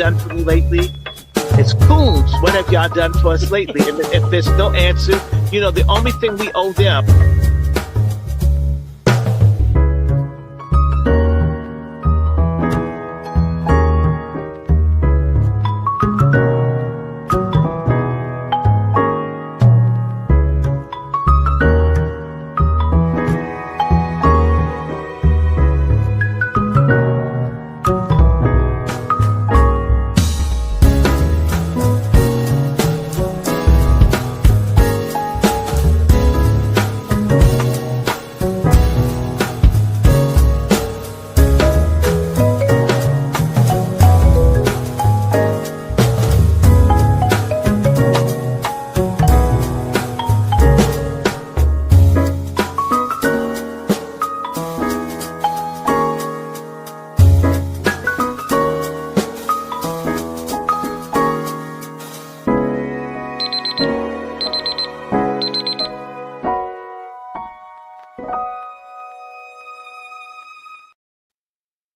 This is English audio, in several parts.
done for me lately? It's Coons. What have y'all done for us lately? And if there's no answer, the only thing we owe them.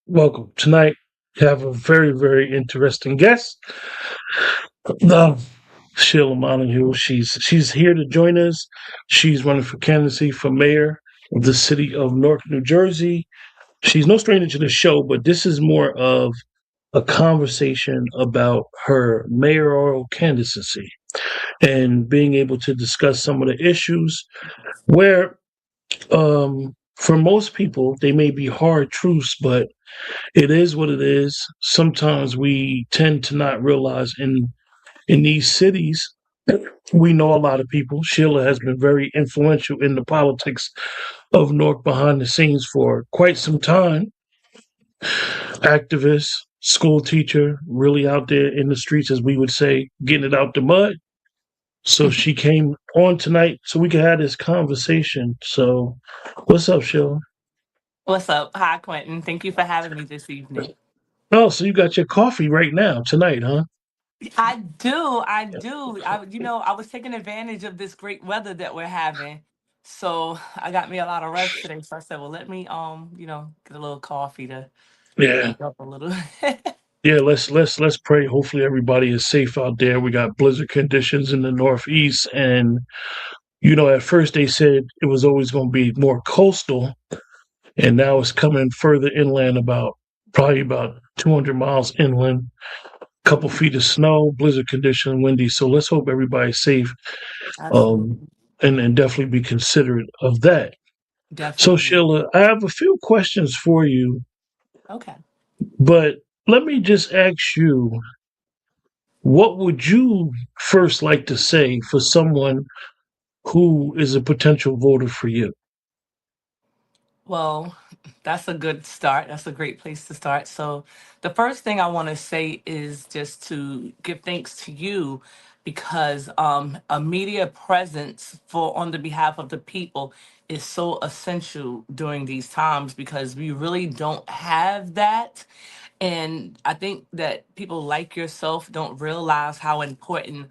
Welcome. Tonight, we have a very, very interesting guest, Sheila Montague. She's here to join us. She's running for candidacy for mayor of the city of Newark, New Jersey. She's no stranger to the show, but this is more of a conversation about her mayoral candidacy and being able to discuss some of the issues where, for most people, they may be hard truths, but it is what it is. Sometimes we tend to not realize in these cities, we know a lot of people. Sheila has been very influential in the politics of Newark behind the scenes for quite some time. Activist, school teacher, really out there in the streets, as we would say, getting it out the mud. So she came on tonight so we could have this conversation. So what's up, Sheila? What's up? Hi, Quentin. Thank you for having me this evening. Oh, so you got your coffee right now, tonight, huh? I do. I do. I was taking advantage of this great weather that we're having. So I got me a lot of rest today. So I said, well, let me, get a little coffee to Yeah. wake up a little. Yeah, let's pray. Hopefully everybody is safe out there. We got blizzard conditions in the Northeast, and at first they said it was always going to be more coastal, and now it's coming further inland, probably about 200 miles inland. Couple feet of snow, blizzard condition, windy. So let's hope everybody's safe, Absolutely. and definitely be considerate of that. So Definitely. Sheila, I have a few questions for you, Okay. but let me just ask you, what would you first like to say for someone who is a potential voter for you? Well, that's a good start. That's a great place to start. So, the first thing I want to say is just to give thanks to you because a media presence for on the behalf of the people is so essential during these times because we really don't have that. And I think that people like yourself don't realize how important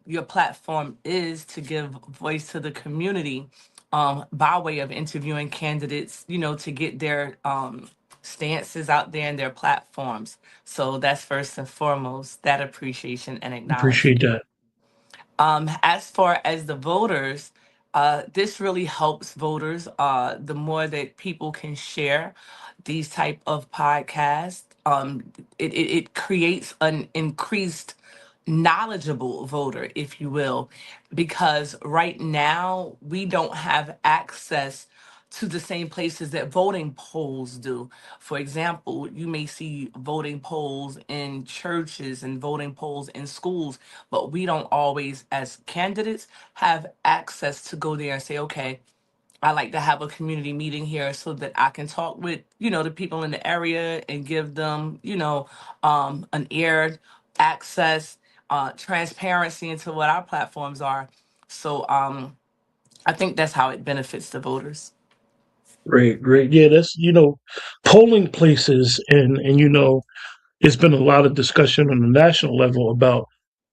your platform is to give voice to the community by way of interviewing candidates, to get their stances out there and their platforms. So that's first and foremost, that appreciation and Appreciate acknowledgement. that. As far as the voters, this really helps voters. The more that people can share these type of podcasts, it creates an increased knowledgeable voter, if you will, because right now we don't have access to the same places that voting polls do. For example, you may see voting polls in churches and voting polls in schools, but we don't always, as candidates, have access to go there and say, okay, I like to have a community meeting here so that I can talk with, the people in the area and give them, an aired access, transparency into what our platforms are. So I think that's how it benefits the voters. Great, great. Yeah, that's polling places, and it's been a lot of discussion on the national level about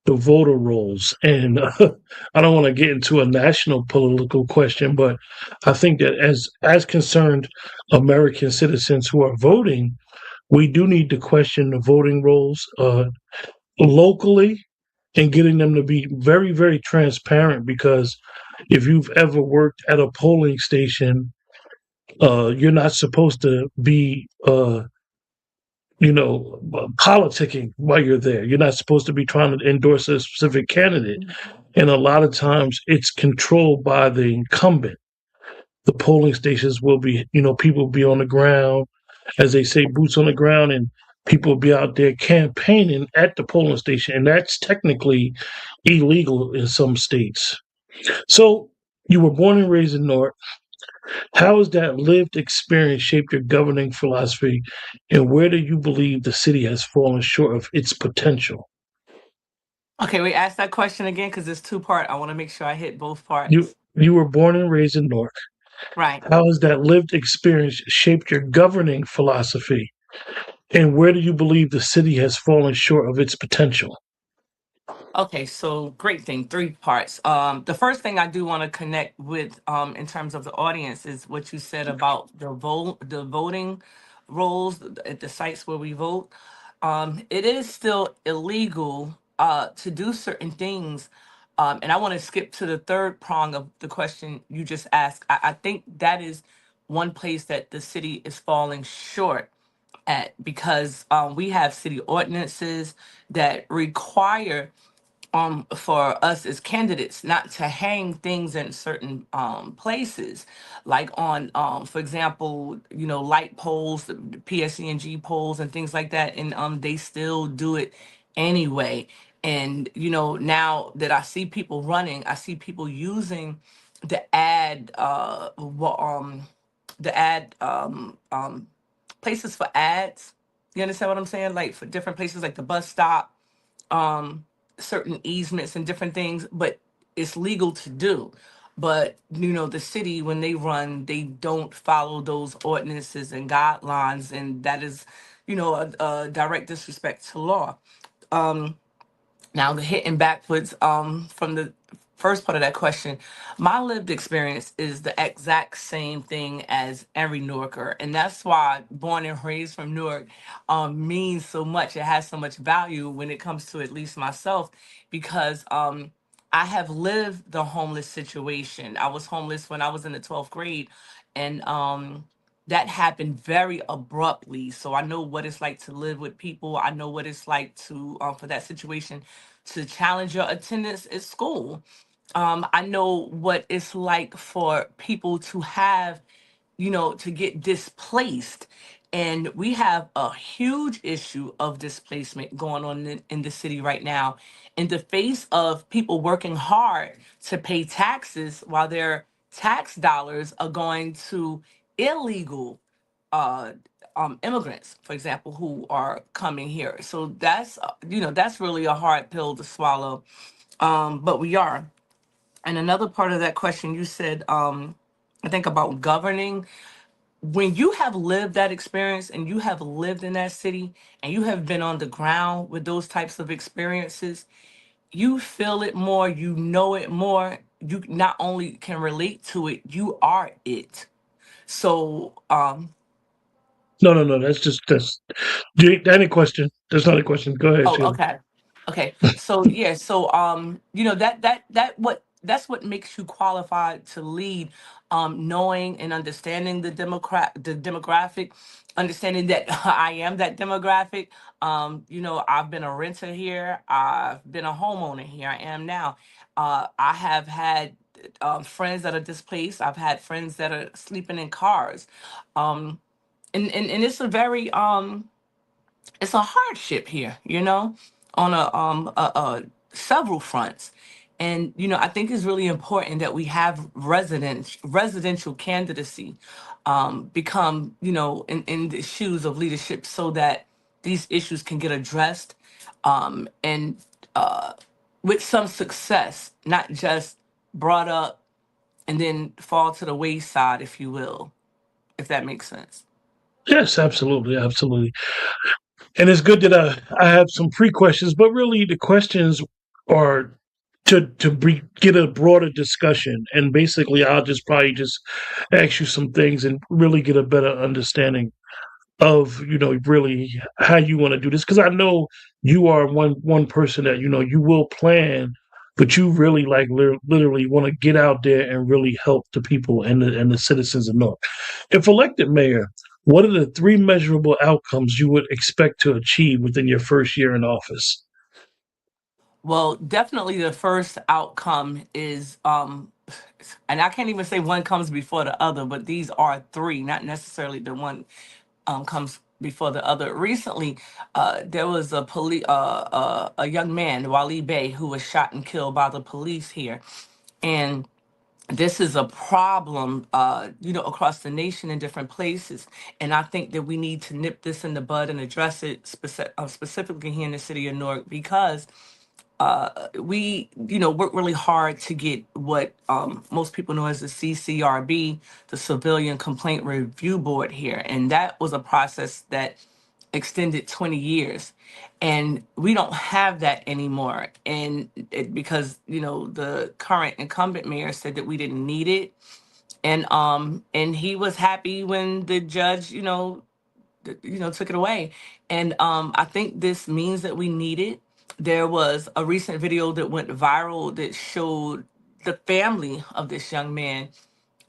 the voter rolls, and I don't want to get into a national political question, but I think that as concerned American citizens who are voting, we do need to question the voting rolls locally and getting them to be very, very transparent. Because if you've ever worked at a polling station, you're not supposed to be, politicking while you're there. You're not supposed to be trying to endorse a specific candidate. And a lot of times it's controlled by the incumbent. The polling stations will be, people will be on the ground, as they say, boots on the ground, and people will be out there campaigning at the polling station. And that's technically illegal in some states. So you were born and raised in Newark. How has that lived experience shaped your governing philosophy, and where do you believe the city has fallen short of its potential? Okay, we asked that question again because it's two-part. I want to make sure I hit both You parts. you were born and raised in Newark. Right. How has that lived experience shaped your governing philosophy, and where do you believe the city has fallen short of its potential? Okay, so great thing, three parts. The first thing I do want to connect with, in terms of the audience, is what you said about the voting rolls at the sites where we vote. It is still illegal to do certain things, and I want to skip to the third prong of the question you just asked. I think that is one place that the city is falling short at, because we have city ordinances that require for us as candidates not to hang things in certain places, like on for example, light poles, the PSENG poles and things like that, and they still do it anyway. And now that I see people running, I see people using the ad the ad places for ads. You understand what I'm saying? Like for different places, like the bus stop, um certain easements and different things, but it's legal to do. But the city, when they run, they don't follow those ordinances and guidelines, and that is a direct disrespect to law. Now, hitting backwards from the first part of that question, my lived experience is the exact same thing as every Newarker, and that's why born and raised from Newark means so much. It has so much value when it comes to at least myself, because I have lived the homeless situation. I was homeless when I was in the 12th grade, and that happened very abruptly. So I know what it's like to live with people. I know what it's like to for that situation to challenge your attendance at school. I know what it's like for people to have, to get displaced. And we have a huge issue of displacement going on in the city right now, in the face of people working hard to pay taxes while their tax dollars are going to illegal uh, immigrants, for example, who are coming here. So that's really a hard pill to swallow. But we are. And another part of that question, you said, I think about governing. When you have lived that experience and you have lived in that city and you have been on the ground with those types of experiences, you feel it more, you know it more. You not only can relate to it, you are it. So, No, no, no. That ain't a question. That's not a question. Go ahead, oh, Sheila. okay. Okay. So yeah, so that's what makes you qualified to lead, knowing and understanding the demographic, understanding that I am that demographic. I've been a renter here, I've been a homeowner here, I am now. I have had friends that are displaced, I've had friends that are sleeping in cars. Um and it's a very it's a hardship here, on several fronts. And I think it's really important that we have residential candidacy become, in the shoes of leadership, so that these issues can get addressed, and with some success, not just brought up and then fall to the wayside, if you will, if that makes sense. Yes, absolutely, absolutely. And it's good that I have some pre questions, but really the questions are get a broader discussion. And basically, I'll just probably just ask you some things and really get a better understanding of really how you want to do this, because I know you are one person that you will plan, but you really like literally want to get out there and really help the people and the citizens of North. If elected mayor, what are the three measurable outcomes you would expect to achieve within your first year in office? Well, definitely the first outcome is, and I can't even say one comes before the other, but these are three, not necessarily the one comes before the other. Recently, there was a young man, Wali Bey, who was shot and killed by the police here, and this is a problem, across the nation in different places. And I think that we need to nip this in the bud and address it specifically here in the city of Newark, because we, work really hard to get what most people know as the CCRB, the Civilian Complaint Review Board here. And that was a process that extended 20 years. And we don't have that anymore. And because, the current incumbent mayor said that we didn't need it. And he was happy when the judge, took it away. And I think this means that we need it. There was a recent video that went viral that showed the family of this young man,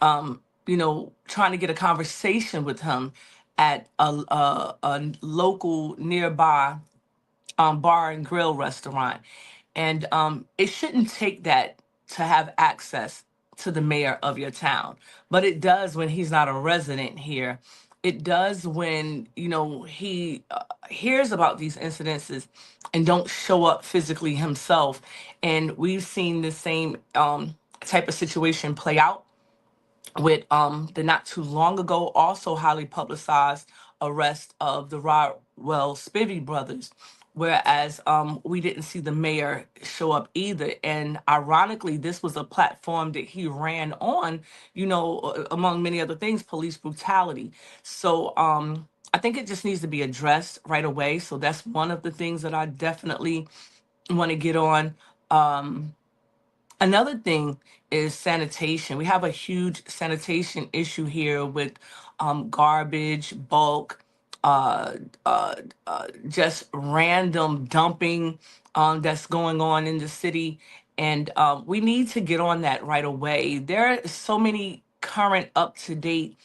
trying to get a conversation with him at a local nearby bar and grill restaurant. And it shouldn't take that to have access to the mayor of your town, but it does when he's not a resident here. It does when he hears about these incidences and don't show up physically himself. And we've seen the same type of situation play out with the not too long ago, also highly publicized arrest of the Rodwell Spivey brothers, whereas we didn't see the mayor show up either. And ironically, this was a platform that he ran on, among many other things, police brutality. So I think it just needs to be addressed right away. So that's one of the things that I definitely want to get on. Another thing is sanitation. We have a huge sanitation issue here with garbage, bulk, uh, just random dumping that's going on in the city. And we need to get on that right away. There are so many current, up to date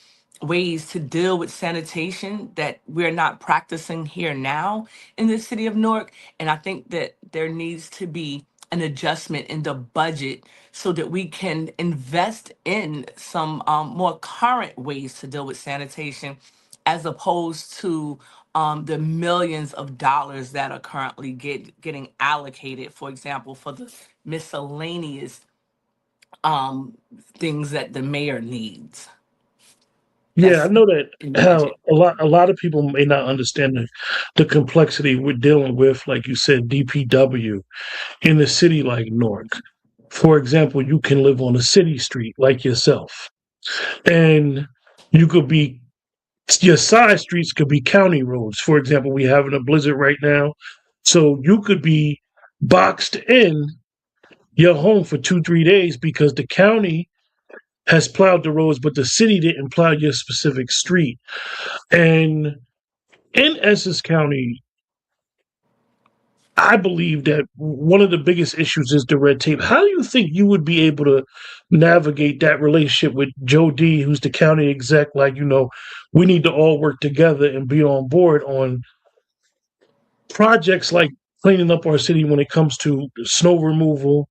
ways to deal with sanitation that we're not practicing here now in the city of Newark. And I think that there needs to be an adjustment in the budget so that we can invest in some more current ways to deal with sanitation, as opposed to the millions of dollars that are currently getting allocated, for example, for the miscellaneous um, things that the mayor needs. Yeah, I That's know that in the how budget. a lot of people may not understand the complexity we're dealing with, like you said, DPW in a city like Newark. For example, you can live on a city street like yourself, and you could be your side streets could be county roads. For example, we having a blizzard right now, so you could be boxed in your home for 2 3 days because the county has plowed the roads, but the city didn't plow your specific street. And in Essex County, I believe that one of the biggest issues is the red tape. How do you think you would be able to navigate that relationship with Joe D, who's the county exec? Like, we need to all work together and be on board on projects like cleaning up our city when it comes to snow removal.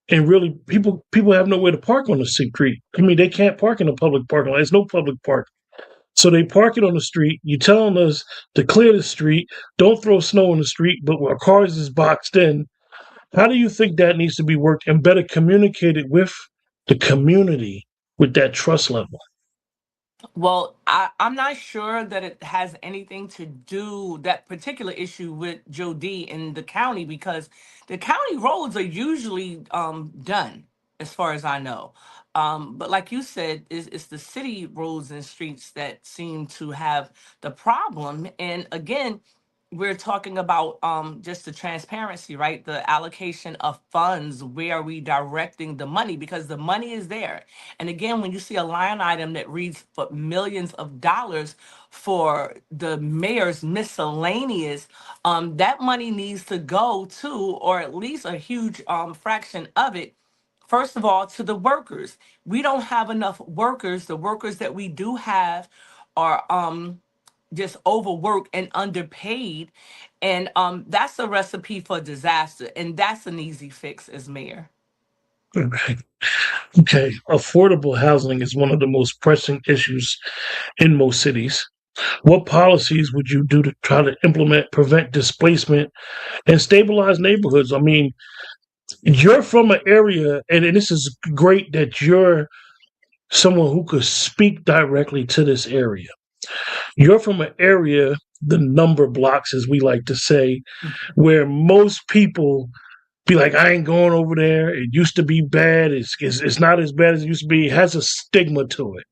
And really, people have nowhere to park on the street. I mean, they can't park in a public parking lot. There's no public park. So they park it on the street. You telling us to clear the street, don't throw snow on the street, but our cars is boxed in. How do you think that needs to be worked and better communicated with the community with that trust level? Well, I'm not sure that it has anything to do, that particular issue, with Joe D in the county, because the county roads are usually done, as far as I know. But like you said, it's the city roads and streets that seem to have the problem. And again, we're talking about just the transparency, right? The allocation of funds. Where are we directing the money? Because the money is there. And again, when you see a line item that reads for millions of dollars for the mayor's miscellaneous, that money needs to go to, or at least a huge fraction of it, first of all, to the workers. We don't have enough workers. The workers that we do have are just overworked and underpaid. And that's a recipe for disaster. And that's an easy fix as mayor. Okay. Okay. Affordable housing is one of the most pressing issues in most cities. What policies would you do to try to implement, prevent displacement, and stabilize neighborhoods? I mean, you're from an area, and this is great that you're someone who could speak directly to this area. You're from an area, the number blocks, as we like to say, where most people be like, I ain't going over there. It used to be bad. It's not as bad as it used to be. It has a stigma to it.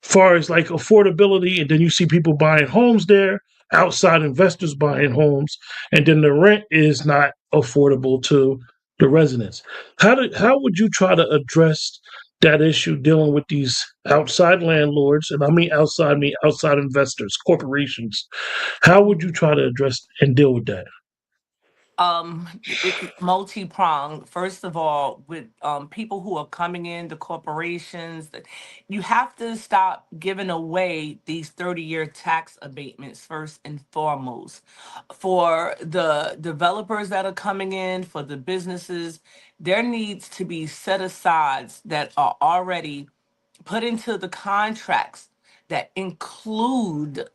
Far as like affordability, and then you see people buying homes there, outside investors buying homes, and then the rent is not affordable to the residents. How would you try to address that issue dealing with these outside landlords, and I mean outside investors, corporations? How would you try to address and deal with that? It's multi-pronged. First of all, with people who are coming in, the corporations, you have to stop giving away these 30-year tax abatements first and foremost. For the developers that are coming in, for the businesses, there needs to be set asides that are already put into the contracts that include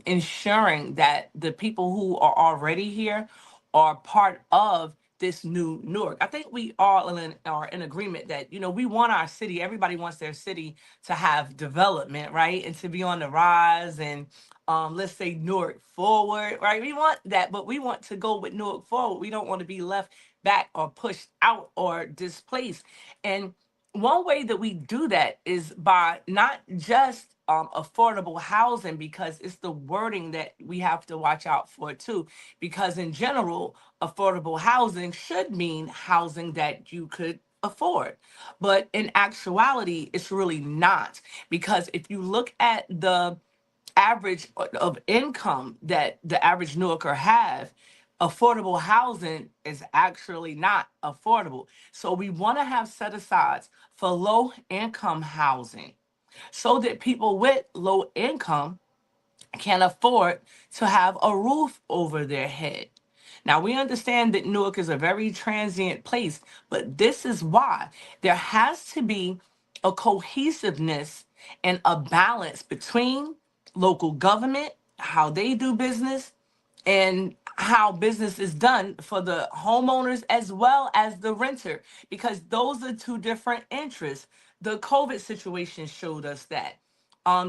ensuring that the people who are already here are part of this new Newark. I think we all are in agreement that, we want our city, everybody wants their city to have development, right? And to be on the rise, and let's say Newark forward, right? We want that, but we want to go with Newark forward. We don't want to be left back or pushed out or displaced. And one way that we do that is by not just affordable housing, because it's the wording that we have to watch out for too. Because in general, affordable housing should mean housing that you could afford. But in actuality, it's really not. Because if you look at the average of income that the average New Yorker have, affordable housing is actually not affordable. So we want to have set asides for low income housing so that people with low income can afford to have a roof over their head. Now, we understand that Newark is a very transient place, but this is why there has to be a cohesiveness and a balance between local government, how they do business, and how business is done for the homeowners as well as the renter, because those are two different interests. The COVID situation showed us that.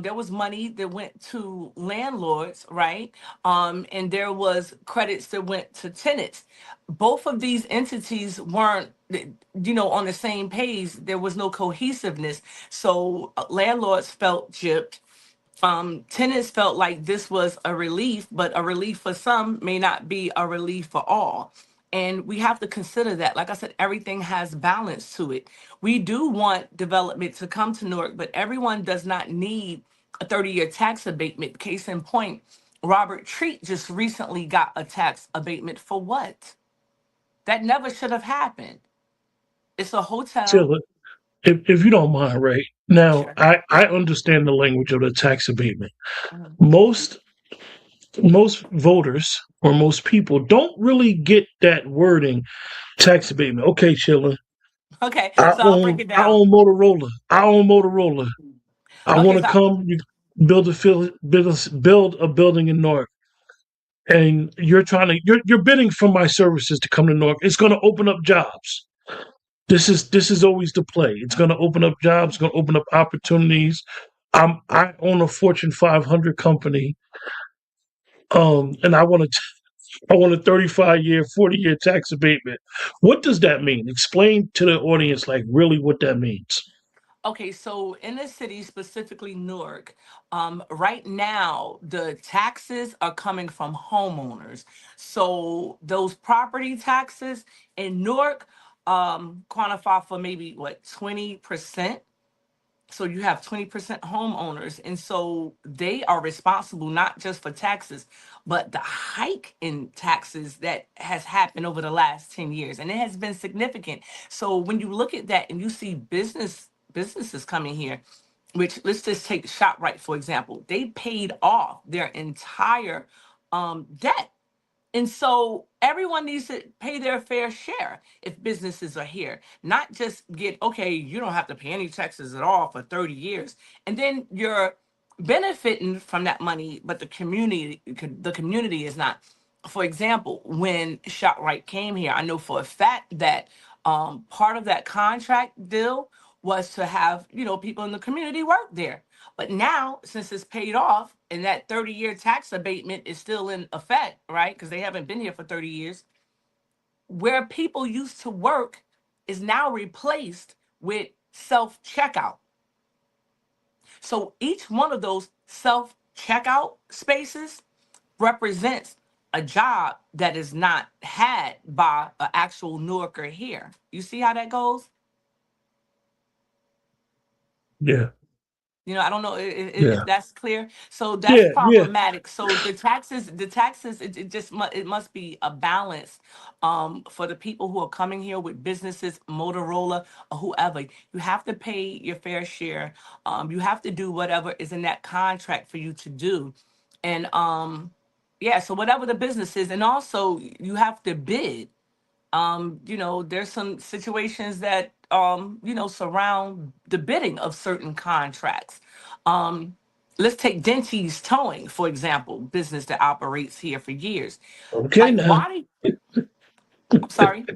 There was money that went to landlords, right? And there was credits that went to tenants. Both of these entities weren't, on the same page. There was no cohesiveness. So landlords felt gypped. Tenants felt like this was a relief, but a relief for some may not be a relief for all. And we have to consider that. Like I said, everything has balance to it. We do want development to come to Newark, but everyone does not need a 30-year tax abatement. Case in point, Robert Treat just recently got a tax abatement for what? That never should have happened. It's a hotel. Sheila, if you don't mind, right now, Sure. I understand the language of the tax abatement. Mhm. Most most voters or most people don't really get that wording, tax abatement. Okay, Sheila, Okay, I so I'll break own it I down. own Motorola. I own Motorola. I Okay, want to so come build a building in Newark, and you're bidding for my services to come to Newark. It's going to open up jobs. This is always the play. It's going to open up jobs. It's going to open up opportunities. I own a Fortune 500 company, and I want a 35-year, 40-year tax abatement. What does that mean? Explain to the audience, like, really what that means. Okay, so in the city, specifically Newark, right now the taxes are coming from homeowners. So those property taxes in Newark quantify for maybe what 20%. So you have 20% homeowners, and so they are responsible not just for taxes, but the hike in taxes that has happened over the last 10 years, and it has been significant. So when you look at that and you see businesses coming here, which, let's just take ShopRite for example, they paid off their entire debt, and so everyone needs to pay their fair share if businesses are here, not just get, okay, you don't have to pay any taxes at all for 30 years. And then you're benefiting from that money, but the community is not. For example, when ShopRite came here, I know for a fact that part of that contract deal was to have, people in the community work there. But now, since it's paid off and that 30-year tax abatement is still in effect, right? Because they haven't been here for 30 years, where people used to work is now replaced with self checkout. So each one of those self checkout spaces represents a job that is not had by an actual Newarker here. You see how that goes? Yeah, I don't know if yeah, that's clear. So that's yeah, yeah. problematic. So the taxes, it must be a balance for the people who are coming here with businesses, Motorola or whoever. You have to pay your fair share. You have to do whatever is in that contract for you to do. And yeah, so whatever the business is, and also you have to bid. There's some situations that surround the bidding of certain contracts. um let's take Denty's Towing for example, business that operates here for years. Okay, Like, now. I'm sorry.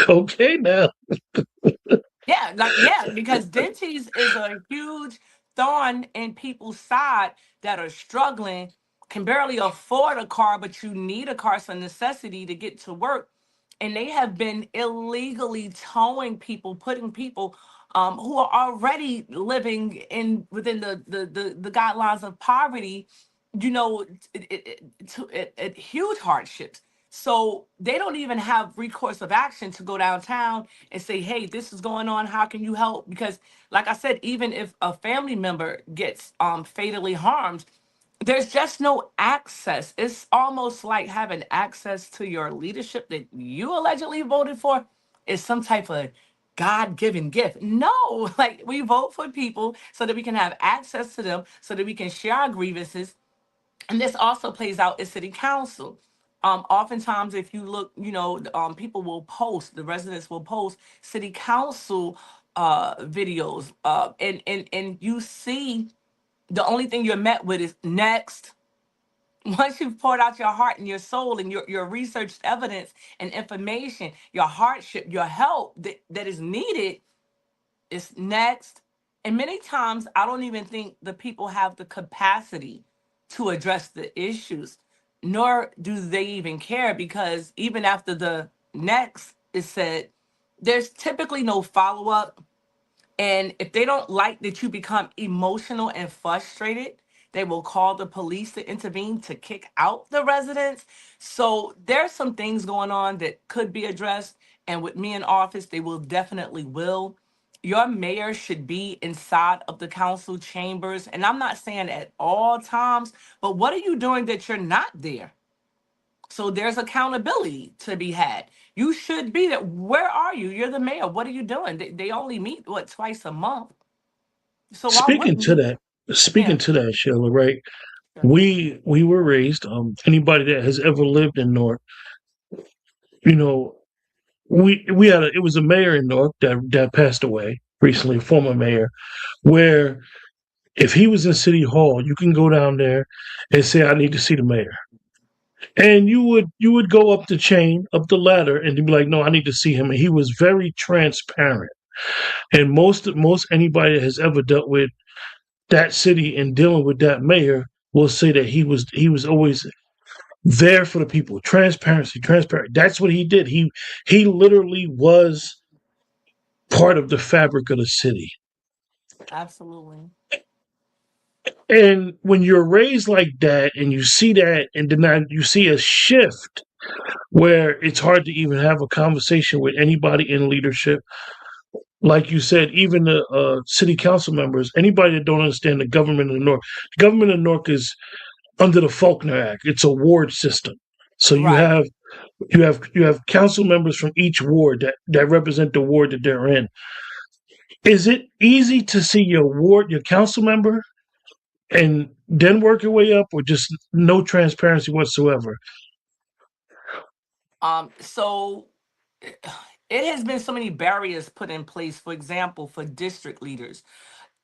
Okay, now. Yeah, like, yeah, because Denty's is a huge thorn in people's side that are struggling, can barely afford a car, but you need a car, it's a necessity to get to work. And they have been illegally towing people, putting people who are already living in within the guidelines of poverty, huge hardships. So they don't even have recourse of action to go downtown and say, hey, this is going on, how can you help? Because like I said, even if a family member gets fatally harmed, there's just no access. It's almost like having access to your leadership that you allegedly voted for is some type of God-given gift. No, like, we vote for people so that we can have access to them, so that we can share our grievances. And this also plays out in city council. Oftentimes, if you look, people will post, the residents will post city council videos, and you see the only thing you're met with is next. Once you've poured out your heart and your soul and your researched evidence and information, your hardship, your help that is needed, is next. And many times, I don't even think the people have the capacity to address the issues, nor do they even care, because even after the next is said, there's typically no follow up. And if they don't like that you become emotional and frustrated, they will call the police to intervene to kick out the residents. So there's some things going on that could be addressed. And with me in office, they will definitely will. Your mayor should be inside of the council chambers. And I'm not saying at all times, but what are you doing that you're not there? So there's accountability to be had. You should be there. Where are you? You're the mayor. What are you doing? They only meet, what, twice a month. So why Speaking wouldn't to you? that, speaking Yeah. to that, Sheila, right? Sure. We were raised. Anybody that has ever lived in North, you know, we had it was a mayor in North that passed away recently, a former mayor, where if he was in City Hall, you can go down there and say, "I need to see the mayor," and you would go up the chain, up the ladder, and you'd be like, "No, I need to see him." And he was very transparent. And most anybody that has ever dealt with that city and dealing with that mayor will say that he was always there for the people. Transparency, transparent. That's what he did. He literally was part of the fabric of the city. Absolutely. And when you're raised like that and you see that, and then you see a shift where it's hard to even have a conversation with anybody in leadership. Like you said, even the city council members, anybody that don't understand the government of the North, the government of the North is under the Faulkner Act. It's a ward system. So Right. you have council members from each ward that represent the ward that they're in. Is it easy to see your council member, and then work your way up, or just no transparency whatsoever? So it has been so many barriers put in place. For example, for district leaders,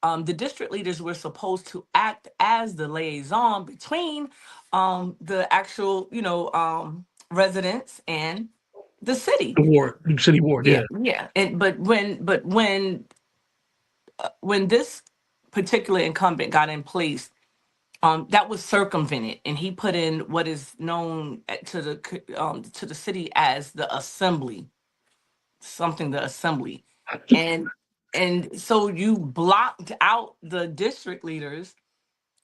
the district leaders were supposed to act as the liaison between the actual, residents and the city. The city ward, Yeah, yeah. yeah. And when this particular incumbent got in place, that was circumvented, and he put in what is known to the city as the assembly, something the assembly, and so you blocked out the district leaders,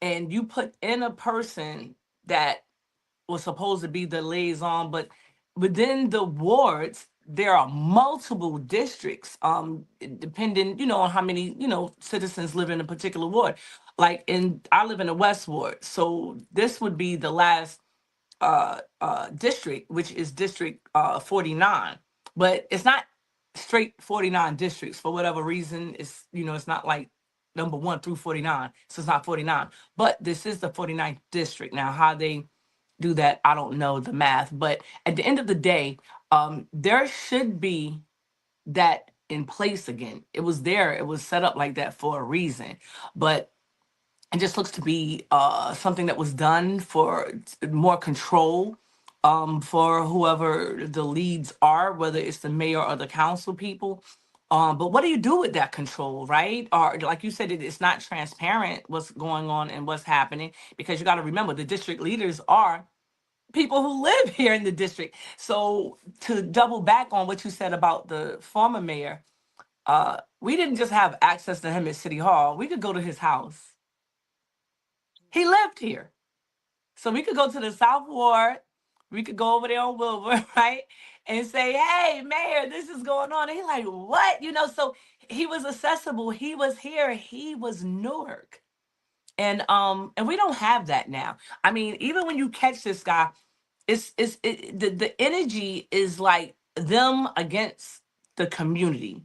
and you put in a person that was supposed to be the liaison, but within the wards there are multiple districts, depending, on how many, citizens live in a particular ward. Like I live in the West Ward, so this would be the last district, which is District 49. But it's not straight 49 districts for whatever reason. It's not like number 1 through 49. So it's not 49. But this is the 49th district. Now, how they do that, I don't know the math. But at the end of the day, there should be that in place again. It was there, it was set up like that for a reason. But it just looks to be something that was done for more control, for whoever the leads are, whether it's the mayor or the council people. But what do you do with that control, right? Or like you said, it's not transparent what's going on and what's happening, because you got to remember the district leaders are people who live here in the district. So to double back on what you said about the former mayor, we didn't just have access to him at City Hall. We could go to his house. He lived here. So we could go to the South Ward. We could go over there on Wilbur, right? And say, hey, Mayor, this is going on. And he's like, what? So he was accessible. He was here. He was Newark. And we don't have that now. I mean, even when you catch this guy, the energy is like them against the community.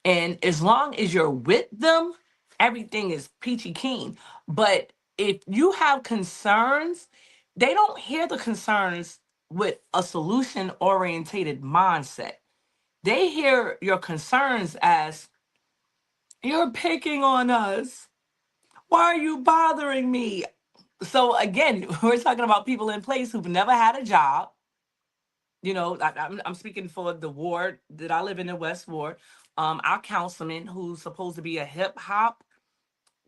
And as long as you're with them, everything is peachy keen. But if you have concerns, they don't hear the concerns with a solution orientated mindset. They hear your concerns as, you're picking on us. Why are you bothering me? So again, we're talking about people in place who've never had a job. I'm speaking for the ward that I live in, the West Ward. Our councilman, who's supposed to be a hip hop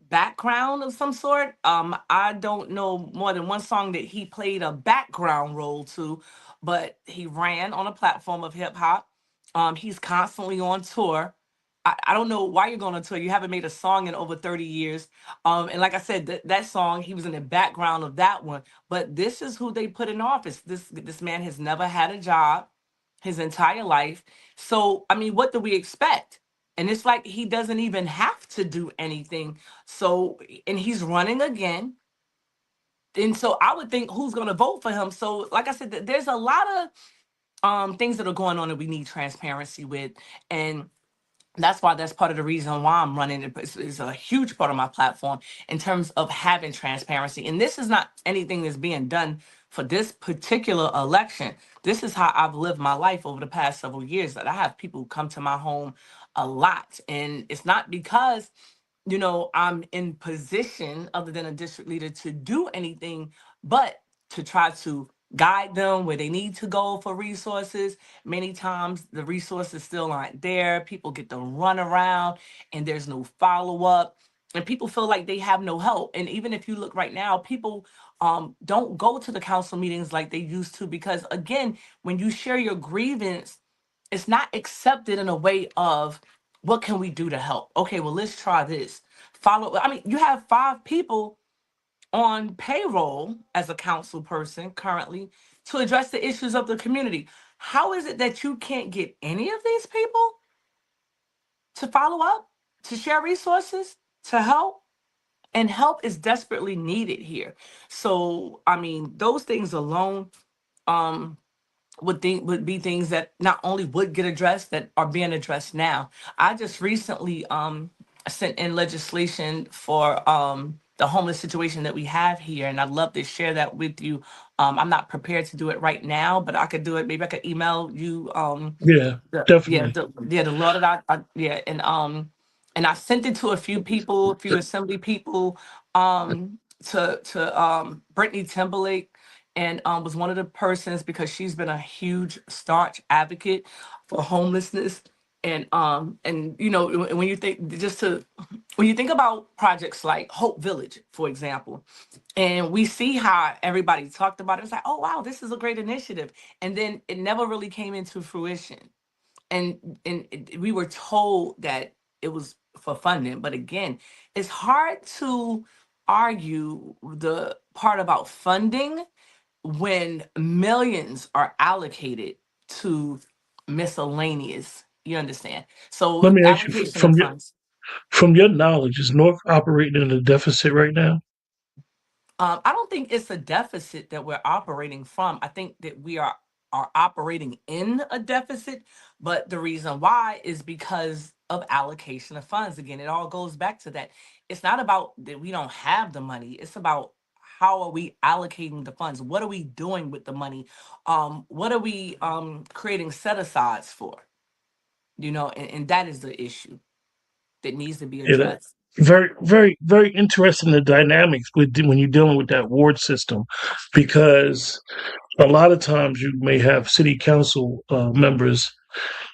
background of some sort. I don't know more than one song that he played a background role to, but he ran on a platform of hip hop. He's constantly on tour. I don't know why you're going on tour. You haven't made a song in over 30 years. And like I said, that song, he was in the background of that one. But this is who they put in office. This man has never had a job his entire life. So, I mean, what do we expect? And it's like he doesn't even have to do anything. So, and he's running again. And so I would think, who's going to vote for him? So, like I said, there's a lot of things that are going on that we need transparency with. And that's part of the reason why I'm running it. It's a huge part of my platform in terms of having transparency. And this is not anything that's being done for this particular election. This is how I've lived my life over the past several years. That I have people come to my home a lot, and it's not because I'm in position other than a district leader to do anything, but to try to guide them where they need to go for resources. Many times the resources still aren't there. People get to run around and there's no follow up. And people feel like they have no help. And even if you look right now, people don't go to the council meetings like they used to, because, again, when you share your grievance, it's not accepted in a way of What can we do to help? Okay, well, let's try this. Follow. I mean, you have 5 people on payroll as a council person currently to address the issues of the community. How is it that you can't get any of these people to follow up, to share resources, to help? And help is desperately needed here. So, I mean, those things alone um would be things that not only would get addressed, that are being addressed now. I just recently sent in legislation for the homeless situation that we have here, and I'd love to share that with you. I'm not prepared to do it right now, but I could do it. Maybe I could email you Yeah, definitely. the law that yeah, and I sent it to a few people, a few assembly people, to Brittany Timberlake, and was one of the persons, because she's been a huge staunch advocate for homelessness. And you know, when you think, just to when you think about projects like Hope Village, for example, and we see how everybody talked about it, it's like, oh wow, this is a great initiative, and then it never really came into fruition. We were told that it was for funding, but again, it's hard to argue the part about funding when millions are allocated to miscellaneous. You understand? Let So me ask you allocation of funds. from your knowledge, is North operating in a deficit right now? I don't think it's a deficit that we're operating from. I think that we are operating in a deficit, but the reason why is because of allocation of funds. Again, it all goes back to that. It's not about that we don't have the money. It's about how are we allocating the funds? What are we doing with the money? What are we creating set asides for? You know, and that is the issue that needs to be Yeah, that, addressed. very, very, very interesting the dynamics with when you're dealing with that ward system, because a lot of times you may have city council members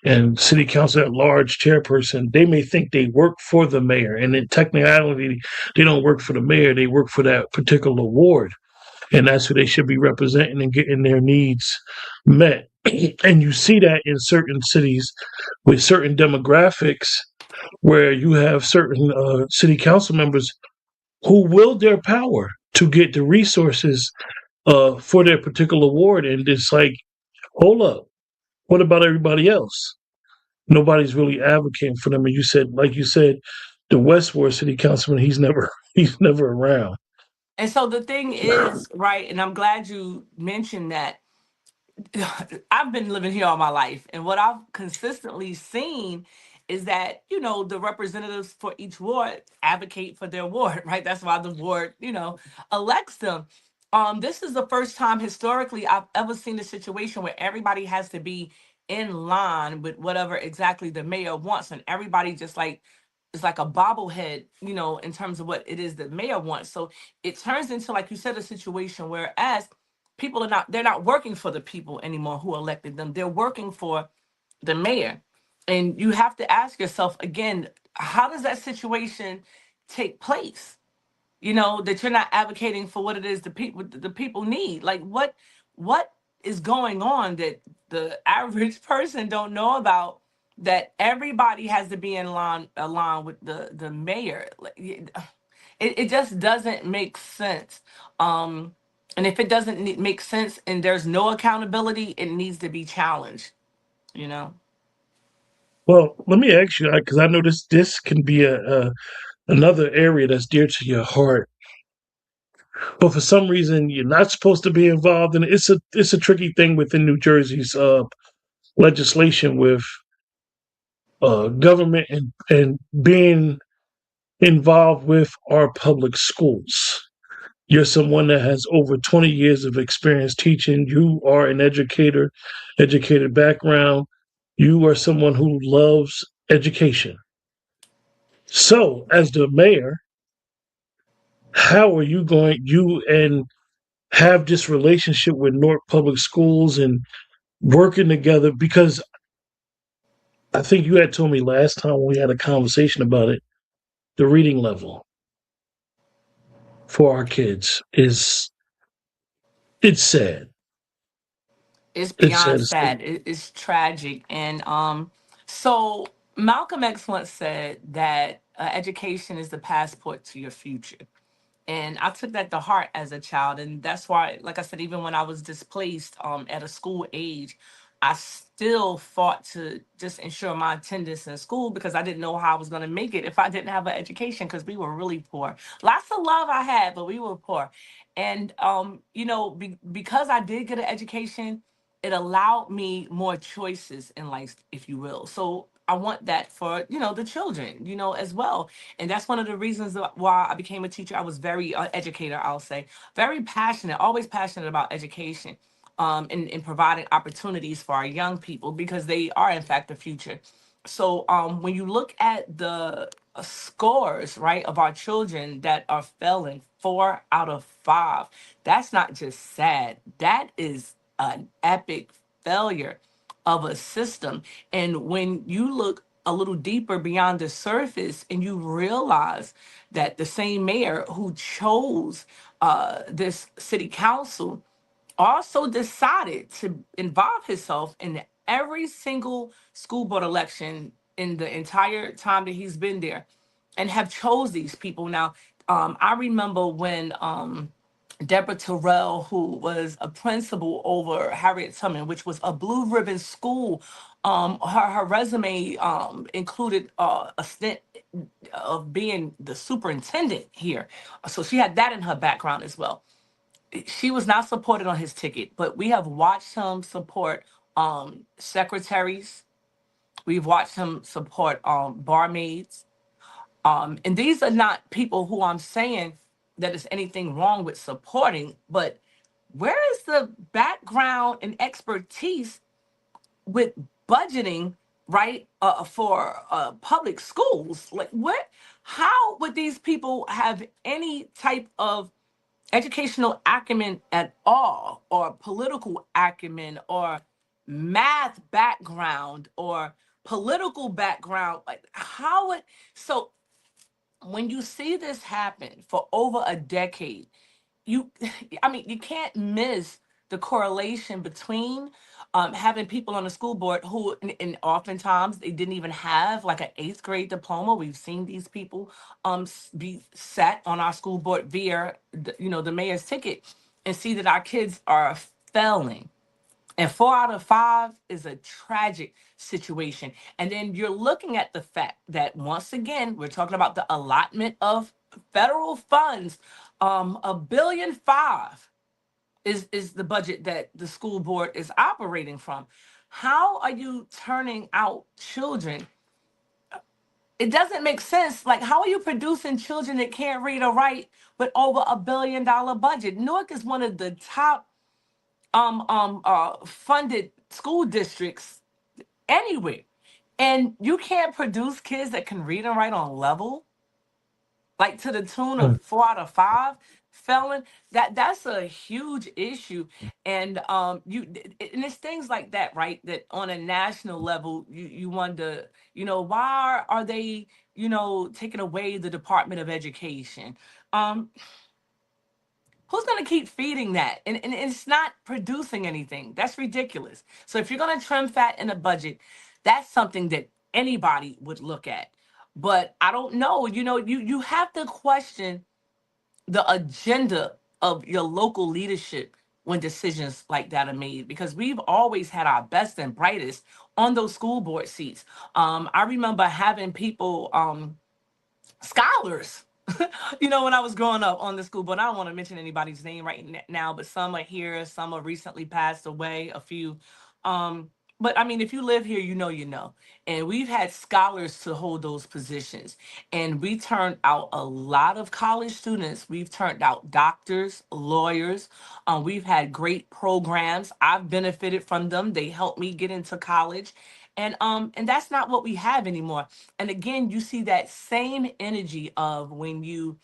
and city council at large chairperson. They may think they work for the mayor, and in technicality, they don't work for the mayor. They work for that particular ward, and that's who they should be representing and getting their needs met. And you see that in certain cities with certain demographics where you have certain city council members who wield their power to get the resources for their particular ward. And it's like, hold up, what about everybody else? Nobody's really advocating for them. And you said, like you said, the West Ward city councilman, he's never around. And so the thing is, right, and I'm glad you mentioned that. I've been living here all my life, and what I've consistently seen is that, you know, the representatives for each ward advocate for their ward, right? That's why the ward, you know, elects them. This is the first time historically I've ever seen a situation where everybody has to be in line with whatever exactly the mayor wants, and everybody just like is like a bobblehead, you know, in terms of what it is the mayor wants. So it turns into, like you said, a situation where as people are not, they're not working for the people anymore who elected them, they're working for the mayor. And you have to ask yourself again, how does that situation take place? You know, that you're not advocating for what it is the people need. Like what is going on that the average person don't know about, that everybody has to be in line along with the mayor? Like, it just doesn't make sense. And if it doesn't make sense and there's no accountability, it needs to be challenged, you know. Well, let me ask you, because I know this can be a another area that's dear to your heart, but for some reason you're not supposed to be involved in it. It's a tricky thing within New Jersey's legislation with government and being involved with our public schools. You're someone that has over 20 years of experience teaching. You are an educator, educated background. You are someone who loves education. So, as the mayor, how are you going, you and have this relationship with Newark Public Schools and working together? Because I think you had told me last time when we had a conversation about it, the reading level for our kids is it's sad. It's It's beyond sad. sad. It's tragic. And so Malcolm X once said that education is the passport to your future. And I took that to heart as a child. And that's why, like I said, even when I was displaced at a school age, I still fought to just ensure my attendance in school because I didn't know how I was going to make it if I didn't have an education because we were really poor. Lots of love I had, but we were poor. And, because I did get an education, it allowed me more choices in life, if you will. So I want that for, the children, as well. And that's one of the reasons why I became a teacher. I was very educator, I'll say, very passionate, always passionate about education, and providing opportunities for our young people because they are, in fact, the future. So when you look at the scores, right, of our children that are failing 4 out of 5, that's not just sad. That is an epic failure of a system. And when you look a little deeper beyond the surface and you realize that the same mayor who chose this city council also decided to involve himself in every single school board election in the entire time that he's been there and have chose these people. Now, I remember when Deborah Terrell, who was a principal over Harriet Tubman, which was a blue ribbon school, her resume included a stint of being the superintendent here. So she had that in her background as well. She was not supported on his ticket, but we have watched him support secretaries. We've watched him support barmaids. And these are not people who I'm saying that there's anything wrong with supporting, but where is the background and expertise with budgeting, right, for public schools? Like, what? How would these people have any type of educational acumen at all, or political acumen, or math background, or political background? Like, how would so? When you see this happen for over a decade, you I mean, you can't miss the correlation between having people on the school board who and oftentimes they didn't even have like an eighth grade diploma. We've seen these people be sat on our school board via the mayor's ticket and see that our kids are failing, and 4 out of 5 is a tragic situation. And then you're looking at the fact that once again, we're talking about the allotment of federal funds. $1.5 billion is the budget that the school board is operating from. How are you turning out children? It doesn't make sense. Like, how are you producing children that can't read or write with over $1 billion budget? Newark is one of the top funded school districts anywhere, and you can't produce kids that can read and write on level, like to the tune of 4 out of 5 felon. That's a huge issue. And and it's things like that, right, that on a national level you wonder, why are they taking away the Department of Education? um Who's going to keep feeding that? And it's not producing anything. That's ridiculous. So if you're going to trim fat in a budget, that's something that anybody would look at. But I don't know. You have to question the agenda of your local leadership when decisions like that are made, because we've always had our best and brightest on those school board seats. I remember having people, scholars, when I was growing up on the school board. I don't want to mention anybody's name right now, but some are here, some have recently passed away, a few. Um, but I mean, if you live here, you know. And we've had scholars to hold those positions. And we turned out a lot of college students. We've turned out doctors, lawyers. We've had great programs. I've benefited from them. They helped me get into college. And that's not what we have anymore. And again, you see that same energy of when you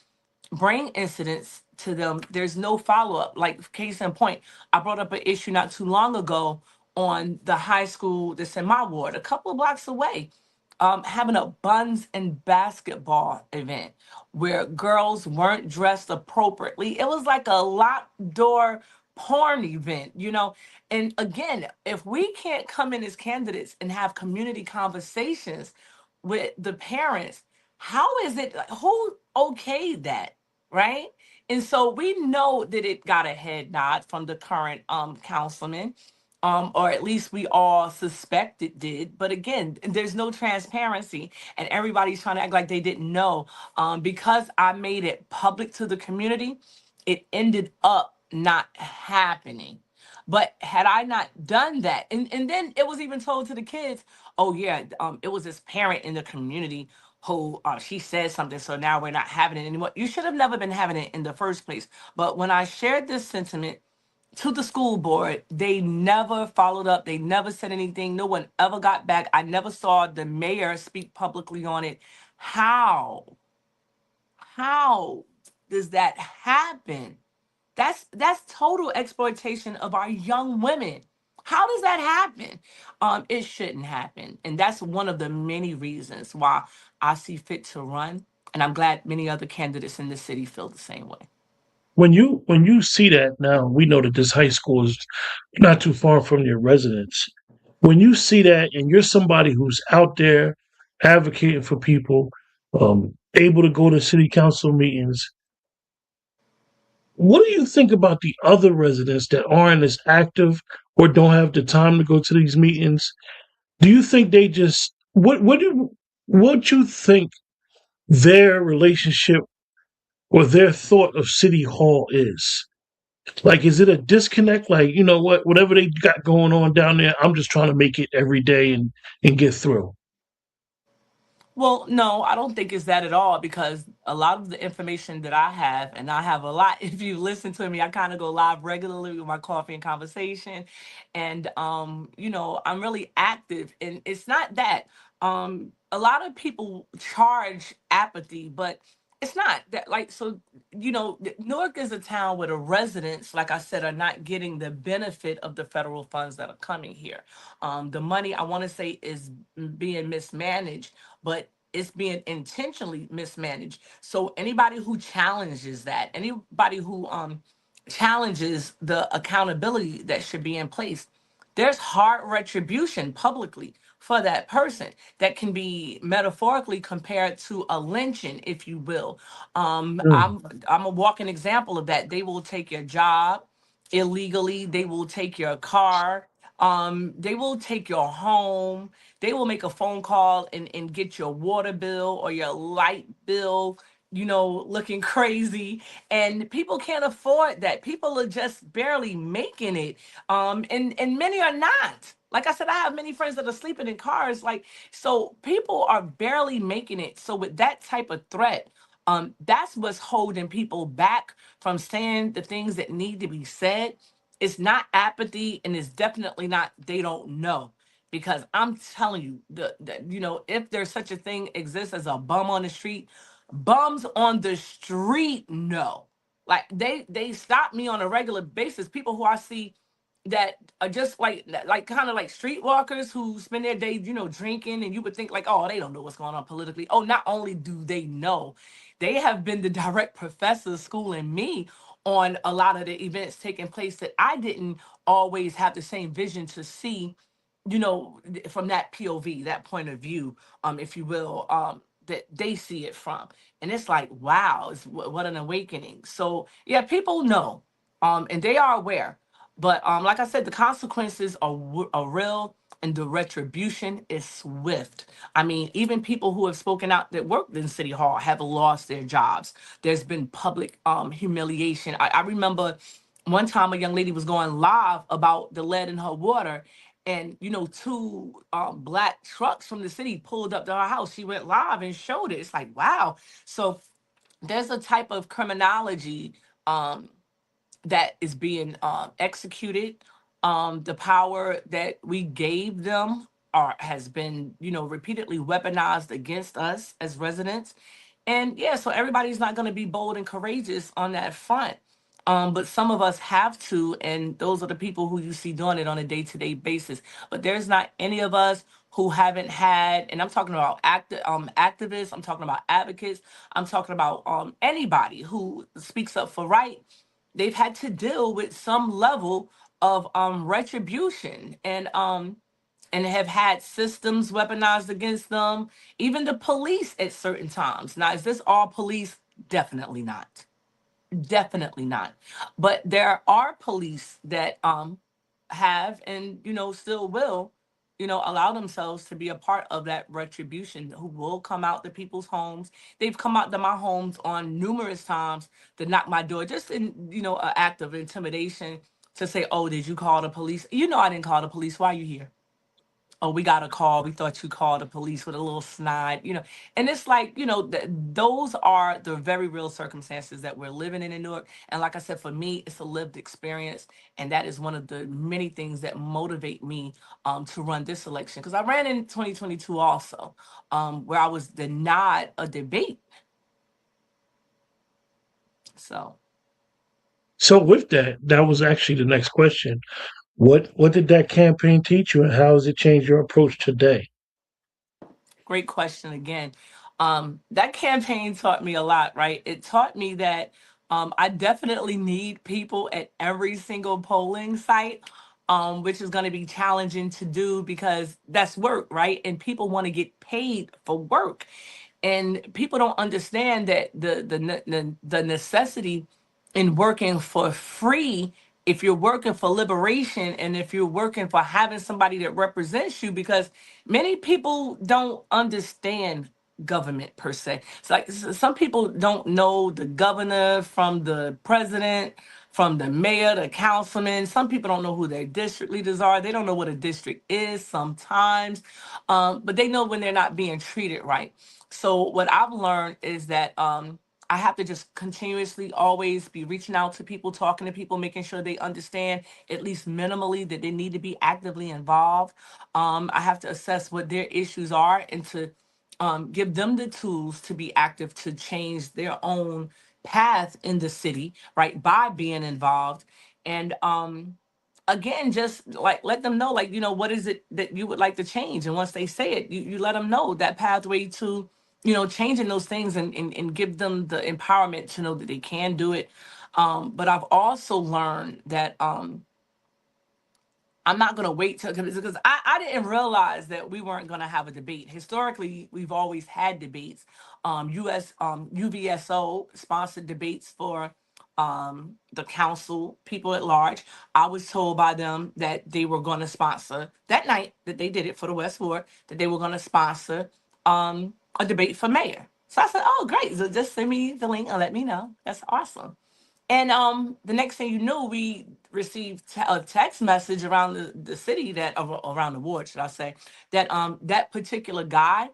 bring incidents to them, there's no follow-up. Like, case in point, I brought up an issue not too long ago on the high school that's in my ward, a couple of blocks away, having a buns and basketball event where girls weren't dressed appropriately. It was like a locked door porn event. And again, if we can't come in as candidates and have community conversations, with the parents. How is it, who okayed that, right? And so we know that it got a head nod from the current councilman, or at least we all suspect it did. But again, there's no transparency, and everybody's trying to act like they didn't know. Because I made it public to the community, it ended up not happening. But had I not done that, and then it was even told to the kids, oh yeah, it was this parent in the community who she said something, so now we're not having it anymore. You should have never been having it in the first place. But when I shared this sentiment to the school board, they never followed up. They never said anything. No one ever got back. I never saw the mayor speak publicly on it. How? How does that happen? That's total exploitation of our young women. How does that happen? It shouldn't happen, and that's one of the many reasons why I see fit to run. And I'm glad many other candidates in the city feel the same way. When you see that, now we know that this high school is not too far from your residence. When you see that and you're somebody who's out there advocating for people, able to go to city council meetings, what do you think about the other residents that aren't as active or don't have the time to go to these meetings? Do you think they just what you think their relationship or their thought of city hall is? Like, is it a disconnect? Like, you know what, whatever they got going on down there, I'm just trying to make it every day and get through. Well, no, I don't think it's that at all, because a lot of the information that I have, and I have a lot, if you listen to me, I kind of go live regularly with my coffee and conversation. And I'm really active, and it's not that. A lot of people charge apathy, but it's not that, like, so Newark is a town where the residents, like I said, are not getting the benefit of the federal funds that are coming here. The money, I want to say, is being mismanaged, but it's being intentionally mismanaged. So anybody who challenges that, anybody who challenges the accountability that should be in place, there's hard retribution publicly for that person that can be metaphorically compared to a lynching, if you will. Mm, I'm a walking example of that. They will take your job illegally. They will take your car. They will take your home. They will make a phone call and get your water bill or your light bill, looking crazy. And people can't afford that. People are just barely making it. And many are not. Like I said, I have many friends that are sleeping in cars. Like, so people are barely making it. So with that type of threat, that's what's holding people back from saying the things that need to be said. It's not apathy, and it's definitely not they don't know. Because I'm telling you, if there's such a thing exists as a bum on the street, bums on the street know. Like, they stop me on a regular basis. People who I see that are just like kind of like streetwalkers who spend their day, drinking, and you would think like, oh, they don't know what's going on politically. Oh, not only do they know, they have been the direct professors schooling me on a lot of the events taking place that I didn't always have the same vision to see, from that POV, that point of view, if you will, that they see it from. And it's like, wow, what an awakening. So yeah, people know, and they are aware. But like I said, the consequences are real, and the retribution is swift. I mean, even people who have spoken out that worked in City Hall have lost their jobs. There's been public humiliation. I remember one time a young lady was going live about the lead in her water, and two black trucks from the city pulled up to her house. She went live and showed it. It's like, wow. So there's a type of criminology um, that is being executed. The power that we gave them has been, repeatedly weaponized against us as residents. And yeah, so everybody's not going to be bold and courageous on that front. But some of us have to, and those are the people who you see doing it on a day-to-day basis. But there's not any of us who haven't had, and I'm talking about activists, I'm talking about advocates, I'm talking about anybody who speaks up for right. They've had to deal with some level of retribution, and and have had systems weaponized against them, even the police at certain times. Now, is this all police? Definitely not. Definitely not. But there are police that have and still will allow themselves to be a part of that retribution, who will come out to people's homes. They've come out to my homes on numerous times to knock my door, just in an act of intimidation, to say, oh, did you call the police? I didn't call the police. Why are you here? Oh, we got a call. We thought you called the police, with a little snide. And it's like, those are the very real circumstances that we're living in Newark. And like I said, for me, it's a lived experience. And that is one of the many things that motivate me to run this election. Because I ran in 2022 also, where I was denied a debate. So. So with that, that was actually the next question. What did that campaign teach you, and how has it changed your approach today? Great question again. That campaign taught me a lot, right? It taught me that I definitely need people at every single polling site, which is going to be challenging to do because that's work, right? And people want to get paid for work. And people don't understand that the necessity in working for free, if you're working for liberation and if you're working for having somebody that represents you, because many people don't understand government per se. It's like some people don't know the governor from the president, from the mayor, the councilman. Some people don't know who their district leaders are. They don't know what a district is sometimes, but they know when they're not being treated right. So what I've learned is that I have to just continuously always be reaching out to people, talking to people, making sure they understand at least minimally that they need to be actively involved. I have to assess what their issues are and to give them the tools to be active, to change their own path in the city, right, by being involved. And again, just like let them know, like, what is it that you would like to change? And once they say it, you let them know that pathway to changing those things, and give them the empowerment to know that they can do it. But I've also learned that I'm not going to wait till, because I didn't realize that we weren't going to have a debate. Historically, we've always had debates. UVSO sponsored debates for the council, people at large. I was told by them that they were going to sponsor that night that they did it for the West Ward, that they were going to sponsor a debate for mayor. So I said, oh, great. So just send me the link and let me know. That's awesome. And the next thing you knew, we received a text message around the city, that around the ward, should I say, that that particular guy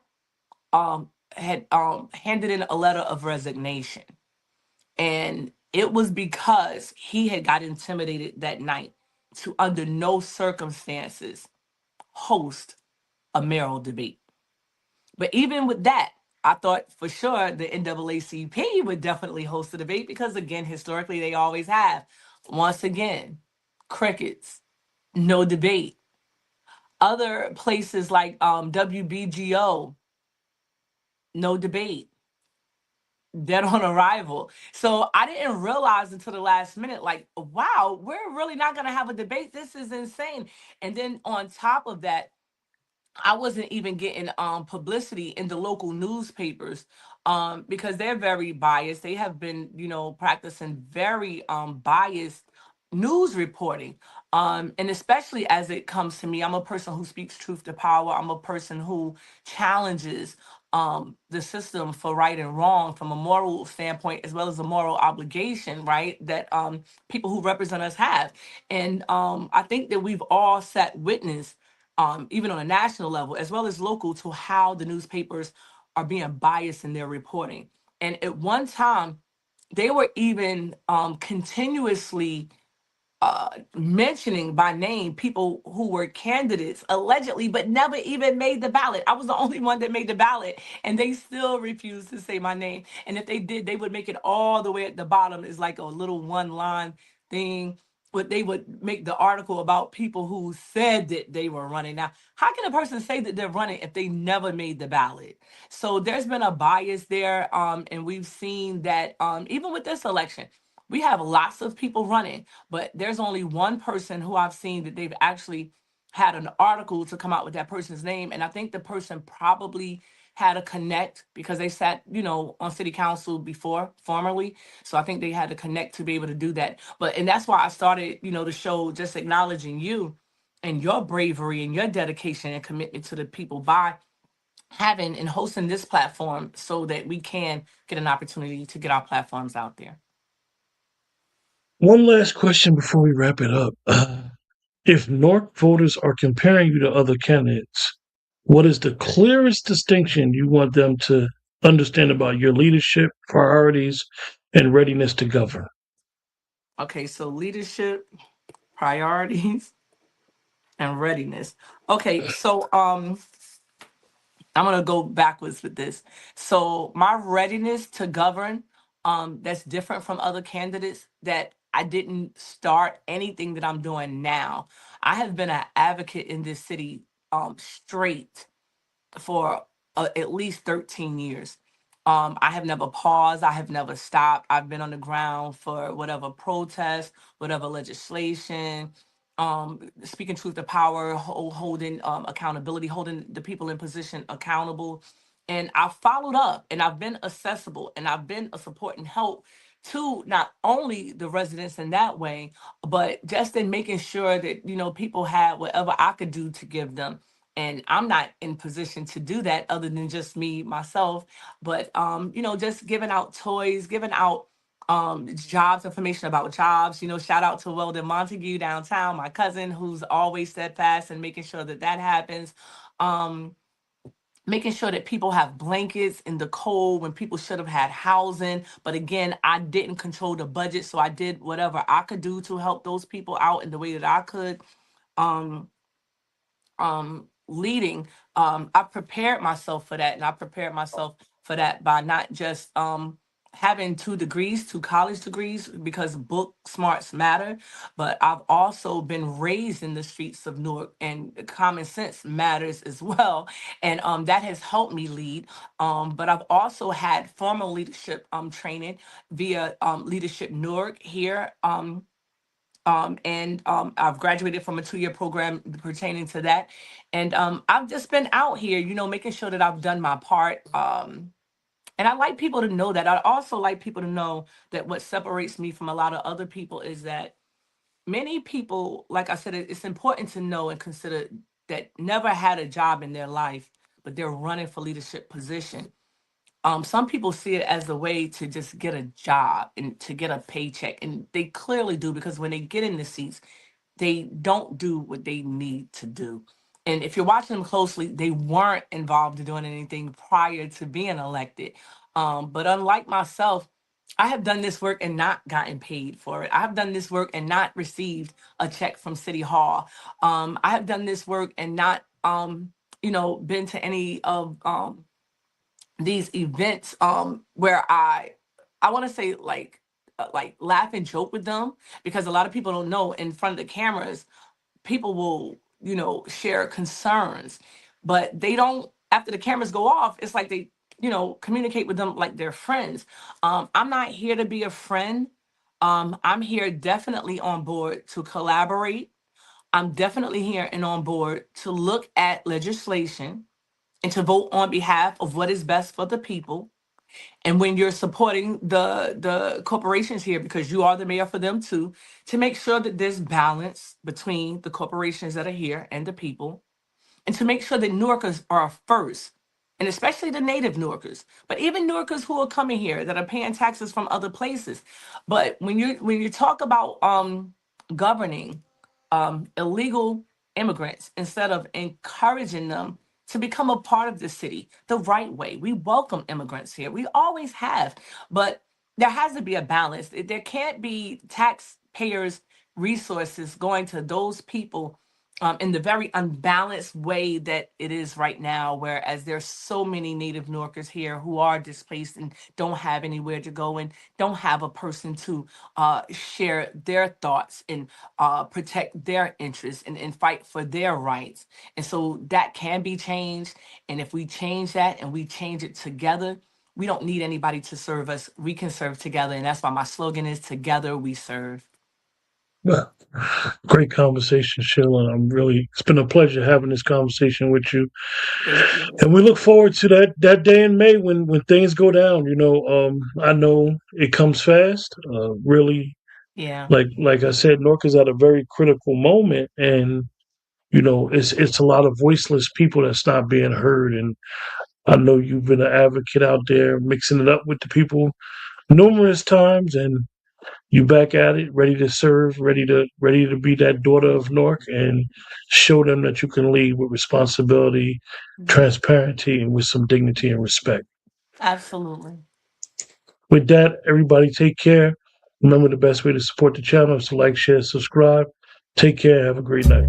had handed in a letter of resignation. And it was because he had got intimidated that night to, under no circumstances, host a mayoral debate. But even with that, I thought for sure the NAACP would definitely host a debate because, again, historically, they always have. Once again, crickets, no debate. Other places like WBGO, no debate. Dead on arrival. So I didn't realize until the last minute, like, wow, we're really not going to have a debate. This is insane. And then on top of that, I wasn't even getting publicity in the local newspapers because they're very biased. They have been, practicing very biased news reporting. And especially as it comes to me, I'm a person who speaks truth to power. I'm a person who challenges the system for right and wrong from a moral standpoint, as well as a moral obligation, right? That people who represent us have. And I think that we've all sat witness, even on a national level as well as local, to how the newspapers are being biased in their reporting. And at one time, they were even continuously mentioning by name people who were candidates allegedly, but never even made the ballot. I was the only one that made the ballot, and they still refused to say my name. And if they did, they would make it all the way at the bottom. It's like a little one line thing. But they would make the article about people who said that they were running. Now, how can a person say that they're running if they never made the ballot? So there's been a bias there, and we've seen that even with this election, we have lots of people running, but there's only one person who I've seen that they've actually had an article to come out with that person's name, and I think the person probably had a connect because they sat, on city council before formerly. So I think they had to connect to be able to do that. But and that's why I started, the show just acknowledging you and your bravery and your dedication and commitment to the people by having and hosting this platform so that we can get an opportunity to get our platforms out there. One last question before we wrap it up. If North voters are comparing you to other candidates, what is the clearest distinction you want them to understand about your leadership, priorities, and readiness to govern? Okay, so leadership, priorities, and readiness. Okay, so I'm gonna go backwards with this. So my readiness to govern, that's different from other candidates that I didn't start anything that I'm doing now. I have been an advocate in this city straight for at least 13 years. I have never paused. I have never stopped. I've been on the ground for whatever protest, whatever legislation, speaking truth to power, holding accountability, holding the people in position accountable. And I've followed up and I've been accessible and I've been a support and help to not only the residents in that way, but just in making sure that, people had whatever I could do to give them. And I'm not in position to do that other than just me myself, but just giving out toys, giving out jobs, information about jobs. Shout out to Weldon Montague downtown, my cousin, who's always steadfast and making sure that that happens. Um, Making sure that people have blankets in the cold when people should have had housing. But again, I didn't control the budget, so I did whatever I could do to help those people out in the way that I could. Um, Leading, I prepared myself for that, and I prepared myself for that by not just having 2 degrees, 2 college degrees, because book smarts matter, but I've also been raised in the streets of Newark, and common sense matters as well, and that has helped me lead. But I've also had formal leadership training via Leadership Newark here. And I've graduated from a 2-year program pertaining to that. And I've just been out here, making sure that I've done my part. And I like people to know that. I also like people to know that what separates me from a lot of other people is that many people, like I said, it's important to know and consider that never had a job in their life, but they're running for leadership position. Some people see it as a way to just get a job and to get a paycheck, and they clearly do because when they get in the seats, they don't do what they need to do. And if you're watching them closely, they weren't involved in doing anything prior to being elected. But unlike myself, I have done this work and not gotten paid for it. I have done this work and not received a check from City Hall. I have done this work and not, been to any of these events where I want to say like laugh and joke with them, because a lot of people don't know in front of the cameras people will share concerns, but they don't, after the cameras go off, it's like they communicate with them like they're friends. I'm not here to be a friend. I'm here definitely on board to collaborate. I'm definitely here and on board to look at legislation and to vote on behalf of what is best for the people. And when you're supporting the corporations here, because you are the mayor for them too, to make sure that there's balance between the corporations that are here and the people, and to make sure that Newarkers are first, and especially the native Newarkers, but even Newarkers who are coming here that are paying taxes from other places. But when you talk about governing illegal immigrants, instead of encouraging them to become a part of the city the right way. We welcome immigrants here. We always have. But there has to be a balance. There can't be taxpayers' resources going to those people in the very unbalanced way that it is right now, whereas there's so many native Newarkers here who are displaced and don't have anywhere to go and don't have a person to share their thoughts and protect their interests and fight for their rights. And so that can be changed. And if we change that and we change it together, we don't need anybody to serve us. We can serve together. And that's why my slogan is Together We Serve. Well, great conversation, Sheila. It's been a pleasure having this conversation with you. Thank you. And we look forward to that day in May when things go down. I know it comes fast. Really, Yeah. like I said, Nork is at a very critical moment, and it's a lot of voiceless people that's not being heard. And I know you've been an advocate out there, mixing it up with the people numerous times, and you back at it, ready to serve, ready to be that daughter of Nork and show them that you can lead with responsibility, Mhm. transparency, and with some dignity and respect. Absolutely. With that, everybody take care. Remember, the best way to support the channel is to like, share, subscribe. Take care. Have a great night.